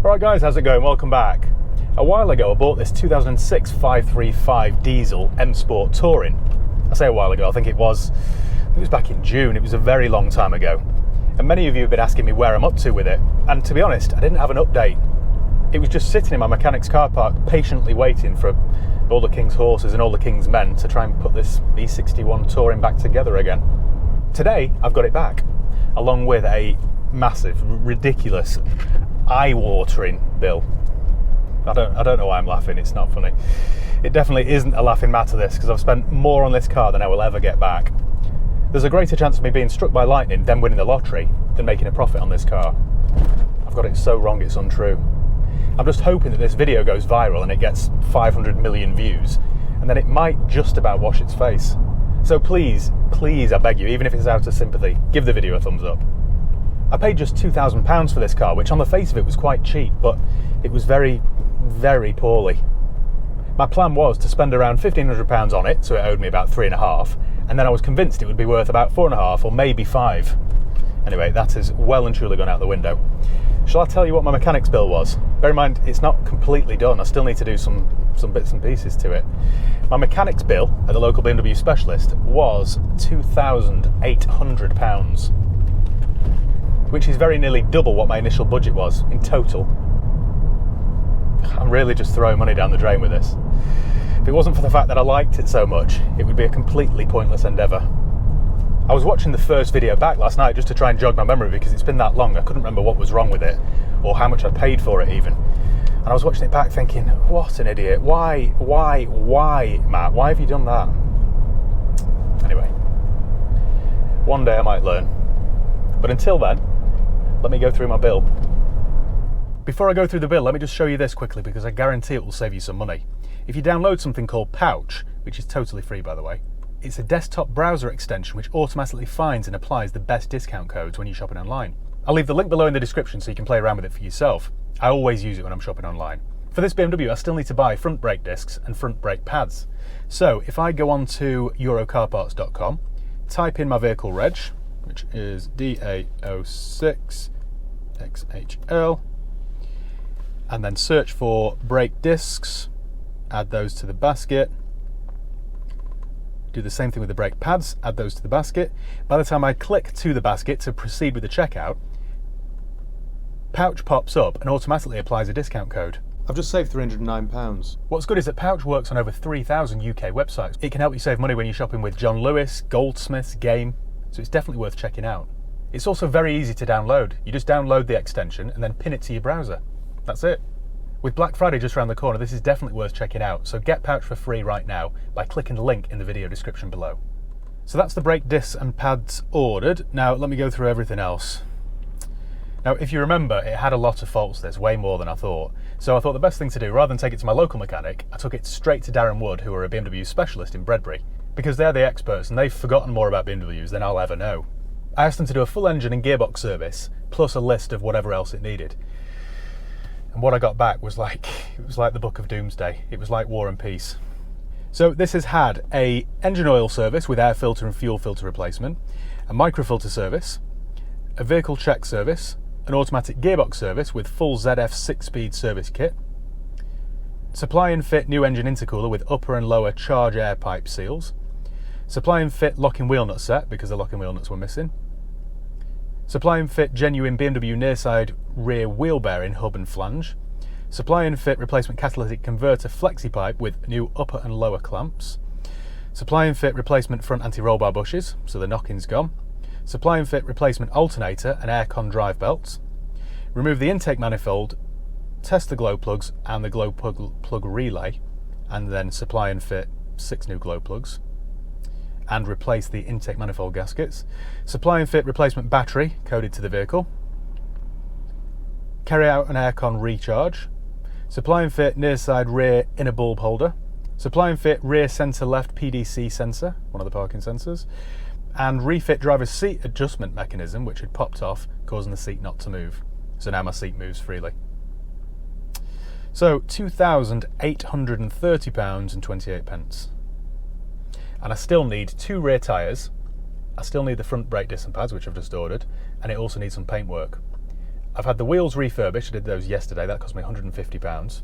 Alright guys, how's it going? Welcome back. A while ago I bought this 2006 535 diesel M Sport Touring. I say a while ago, I think it was back in June. It was a very long time ago. And many of you have been asking me where I'm up to with it. And to be honest, I didn't have an update. It was just sitting in my mechanic's car park, patiently waiting for all the King's horses and all the King's men to try and put this B61 Touring back together again. Today, I've got it back, along with a massive, ridiculous, eye-watering bill. I don't know why I'm laughing, it's not funny. It definitely isn't a laughing matter, this, because I've spent more on this car than I will ever get back. There's a greater chance of me being struck by lightning, then winning the lottery, than making a profit on this car. I've got it so wrong it's untrue. I'm just hoping that this video goes viral and it gets 500 million views, and then it might just about wash its face. So please, I beg you, even if it's out of sympathy, give the video a thumbs up. I paid just £2,000 for this car, which on the face of it was quite cheap, but it was very, very poorly. My plan was to spend around £1,500 on it, so it owed me about £3.5, and then I was convinced it would be worth about £4.5 or maybe £5. Anyway, that has well and truly gone out the window. Shall I tell you what my mechanic's bill was? Bear in mind, it's not completely done. I still need to do some bits and pieces to it. My mechanic's bill at the local BMW specialist was £2,800, which is very nearly double what my initial budget was in total. I'm really just throwing money down the drain with this. If it wasn't for the fact that I liked it so much, it would be a completely pointless endeavour. I was watching the first video back last night just to try and jog my memory because it's been that long. I couldn't remember what was wrong with it or how much I paid for it even. And I was watching it back thinking, what an idiot. Why, Matt? Why have you done that? Anyway, one day I might learn. But until then, let me go through my bill. Before I go through the bill, let me just show you this quickly because I guarantee it will save you some money. If you download something called Pouch, which is totally free by the way, it's a desktop browser extension which automatically finds and applies the best discount codes when you're shopping online. I'll leave the link below in the description so you can play around with it for yourself. I always use it when I'm shopping online. For this BMW, I still need to buy front brake discs and front brake pads. So if I go on to eurocarparts.com, type in my vehicle reg, which is DA06XHL, and then search for brake discs, add those to the basket. Do the same thing with the brake pads, add those to the basket. By the time I click to the basket to proceed with the checkout, Pouch pops up and automatically applies a discount code. I've just saved £309. What's good is that Pouch works on over 3,000 UK websites. It can help you save money when you're shopping with John Lewis, Goldsmiths, Game, so it's definitely worth checking out. It's also very easy to download. You just download the extension and then pin it to your browser. That's it. With Black Friday just around the corner, this is definitely worth checking out, so get Pouch for free right now by clicking the link in the video description below. So that's the brake discs and pads ordered. Now let me go through everything else. Now if you remember, it had a lot of faults, this, way more than I thought. So I thought the best thing to do, rather than take it to my local mechanic, I took it straight to Darren Wood, who are a BMW specialist in Bredbury, because they're the experts and they've forgotten more about BMWs than I'll ever know. I asked them to do a full engine and gearbox service, plus a list of whatever else it needed. And what I got back was it was like the Book of Doomsday. It was like War and Peace. So this has had a engine oil service with air filter and fuel filter replacement, a microfilter service, a vehicle check service, an automatic gearbox service with full ZF 6-speed service kit, supply and fit new engine intercooler with upper and lower charge air pipe seals, supply and fit locking wheel nut set because the locking wheel nuts were missing, supply and fit genuine BMW nearside rear wheel bearing hub and flange. Supply and fit replacement catalytic converter flexi pipe with new upper and lower clamps. Supply and fit replacement front anti-roll bar bushes, so the knocking's gone. Supply and fit replacement alternator and aircon drive belts. Remove the intake manifold, test the glow plugs and the glow plug relay, and then supply and fit 6 new glow plugs. And replace the intake manifold gaskets. Supply and fit replacement battery coded to the vehicle. Carry out an aircon recharge. Supply and fit near side rear inner bulb holder. Supply and fit rear centre left PDC sensor, one of the parking sensors. And refit driver's seat adjustment mechanism, which had popped off, causing the seat not to move. So now my seat moves freely. So £2,830.28. And I still need 2 rear tyres, I still need the front brake disc and pads, which I've just ordered, and it also needs some paintwork. I've had the wheels refurbished. I did those yesterday. That cost me £150.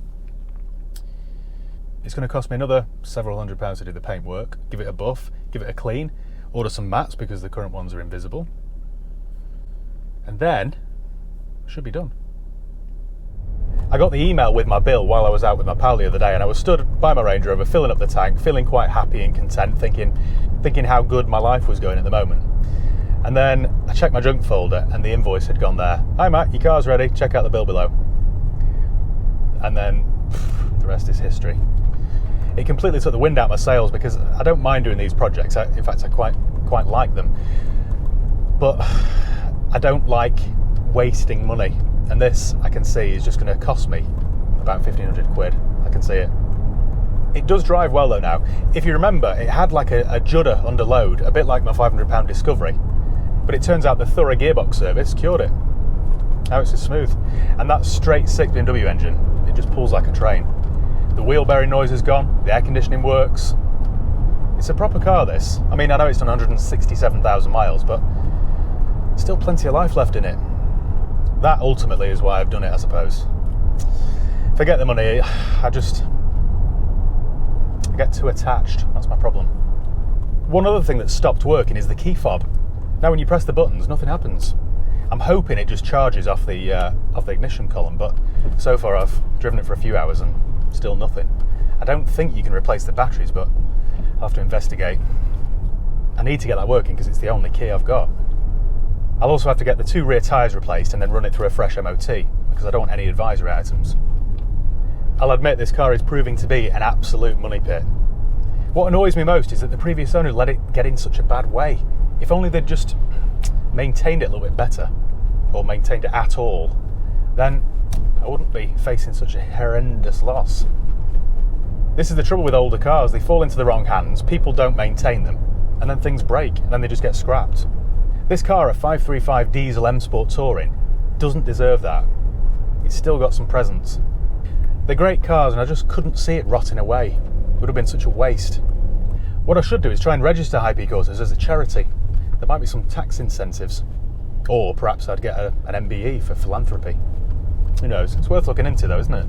It's going to cost me another several £100 to do the paint work, give it a buff, give it a clean, order some mats because the current ones are invisible. And then, should be done. I got the email with my bill while I was out with my pal the other day, and I was stood by my Range Rover filling up the tank, feeling quite happy and content, thinking how good my life was going at the moment. And then I checked my junk folder and the invoice had gone there. Hi Matt, your car's ready, check out the bill below. And then the rest is history. It completely took the wind out of my sails because I don't mind doing these projects. In fact, I quite like them. But I don't like wasting money. And this, I can see, is just going to cost me about 1,500 quid. I can see it. It does drive well though now. If you remember, it had like a judder under load, a bit like my £500 Discovery. But it turns out the thorough gearbox service cured it. Now it's just smooth. And that straight 6 BMW engine, it just pulls like a train. The wheel bearing noise is gone, the air conditioning works. It's a proper car, this. I mean, I know it's done 167,000 miles, but still plenty of life left in it. That ultimately is why I've done it, I suppose. Forget the money, I get too attached. That's my problem. One other thing that stopped working is the key fob. Now when you press the buttons, nothing happens. I'm hoping it just charges off the ignition column, but so far I've driven it for a few hours and still nothing. I don't think you can replace the batteries, but I'll have to investigate. I need to get that working because it's the only key I've got. I'll also have to get the 2 rear tyres replaced and then run it through a fresh MOT because I don't want any advisory items. I'll admit this car is proving to be an absolute money pit. What annoys me most is that the previous owner let it get in such a bad way. If only they'd just maintained it a little bit better, or maintained it at all, then I wouldn't be facing such a horrendous loss. This is the trouble with older cars. They fall into the wrong hands, people don't maintain them, and then things break, and then they just get scrapped. This car, a 535 diesel M Sport Touring, doesn't deserve that. It's still got some presence. They're great cars, and I just couldn't see it rotting away. It would have been such a waste. What I should do is try and register High Peak Autos as a charity. There might be some tax incentives. Or perhaps I'd get an MBE for philanthropy. Who knows? It's worth looking into though, isn't it?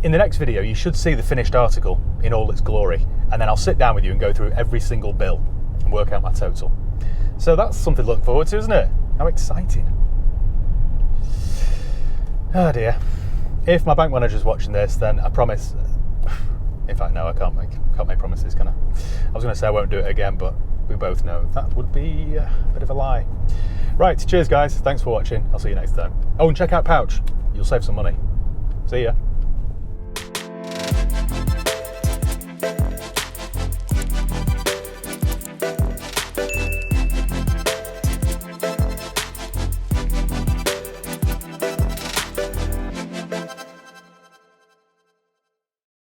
In the next video, you should see the finished article in all its glory, and then I'll sit down with you and go through every single bill and work out my total. So that's something to look forward to, isn't it? How exciting. Oh dear. If my bank manager's watching this, then I promise... In fact, no, I can't make promises, can I? I was going to say I won't do it again, but we both know that would be a bit of a lie. Right, cheers guys. Thanks for watching. I'll see you next time. Oh, and check out Pouch. You'll save some money. See ya.